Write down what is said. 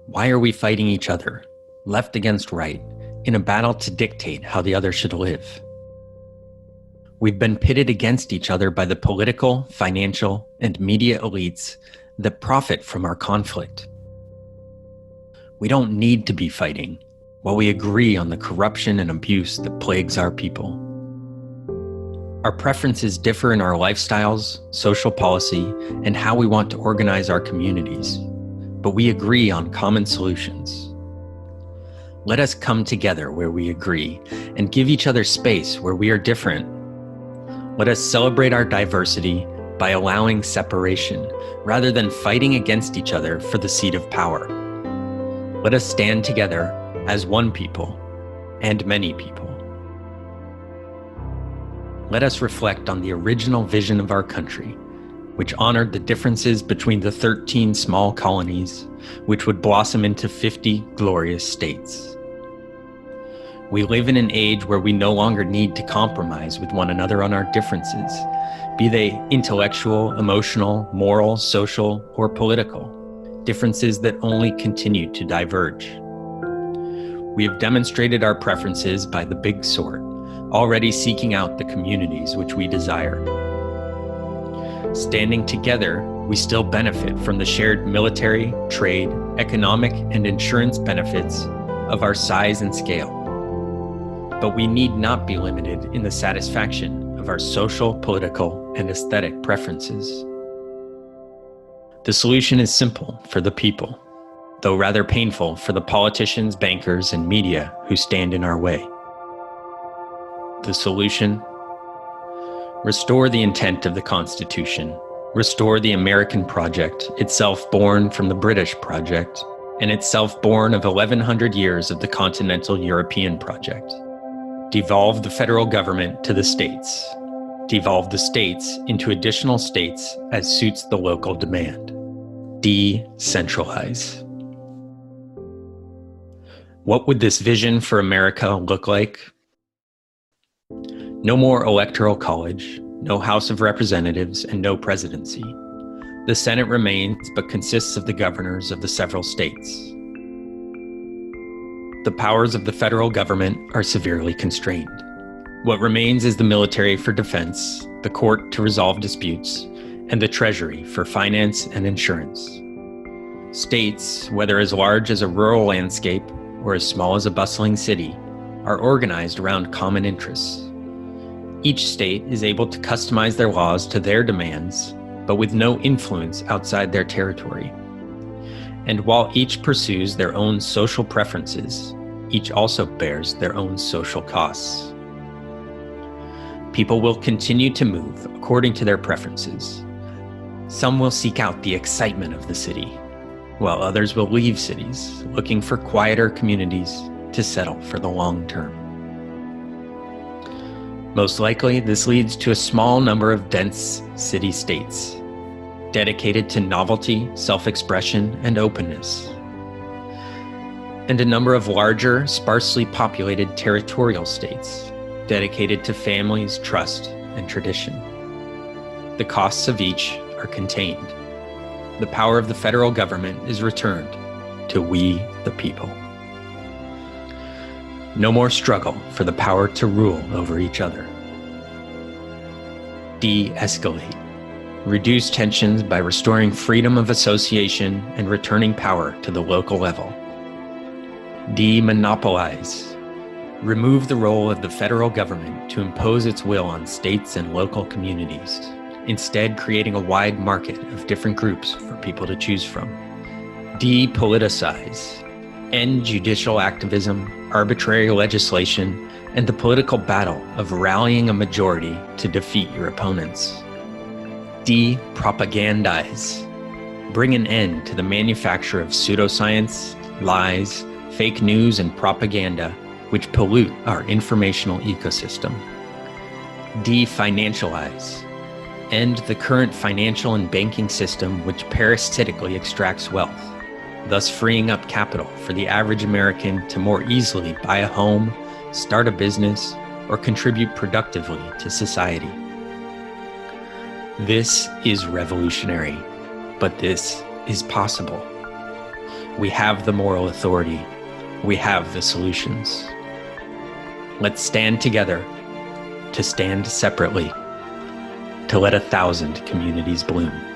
Why are we fighting each other, left against right, in a battle to dictate how the other should live? We've been pitted against each other by the political, financial, and media elites that profit from our conflict. We don't need to be fighting while we agree on the corruption and abuse that plagues our people. Our preferences differ in our lifestyles, social policy, and how we want to organize our communities, but we agree on common solutions. Let us come together where we agree and give each other space where we are different. Let us celebrate our diversity by allowing separation rather than fighting against each other for the seat of power. Let us stand together as one people and many people. Let us reflect on the original vision of our country, which honored the differences between the 13 small colonies, which would blossom into 50 glorious states. We live in an age where we no longer need to compromise with one another on our differences, be they intellectual, emotional, moral, social, or political, differences that only continue to diverge. We have demonstrated our preferences by the big sword, already seeking out the communities which we desire. Standing together, we still benefit from the shared military, trade, economic, and insurance benefits of our size and scale. But we need not be limited in the satisfaction of our social, political, and aesthetic preferences. The solution is simple for the people, though rather painful for the politicians, bankers, and media who stand in our way. The solution? Restore the intent of the Constitution. Restore the American project, itself born from the British project, and itself born of 1100 years of the continental European project. Devolve the federal government to the states. Devolve the states into additional states as suits the local demand. Decentralize. What would this vision for America look like? No more electoral college, no House of Representatives, and no presidency. The Senate remains, but consists of the governors of the several states. The powers of the federal government are severely constrained. What remains is the military for defense, the court to resolve disputes, and the treasury for finance and insurance. States, whether as large as a rural landscape or as small as a bustling city, are organized around common interests. Each state is able to customize their laws to their demands, but with no influence outside their territory. And while each pursues their own social preferences, each also bears their own social costs. People will continue to move according to their preferences. Some will seek out the excitement of the city, while others will leave cities, looking for quieter communities to settle for the long term. Most likely, this leads to a small number of dense city-states, dedicated to novelty, self-expression, and openness, and a number of larger, sparsely populated territorial states, dedicated to families, trust, and tradition. The costs of each are contained. The power of the federal government is returned to we, the people. No more struggle for the power to rule over each other. De-escalate. Reduce tensions by restoring freedom of association and returning power to the local level. De-monopolize. Remove the role of the federal government to impose its will on states and local communities, instead creating a wide market of different groups for people to choose from. De-politicize. End judicial activism, arbitrary legislation, and the political battle of rallying a majority to defeat your opponents. De-propagandize. Bring an end to the manufacture of pseudoscience, lies, fake news, and propaganda which pollute our informational ecosystem. De-financialize. End the current financial and banking system which parasitically extracts wealth, thus freeing up capital for the average American to more easily buy a home, start a business, or contribute productively to society. This is revolutionary, but this is possible. We have the moral authority. We have the solutions. Let's stand together to stand separately, to let 1,000 communities bloom.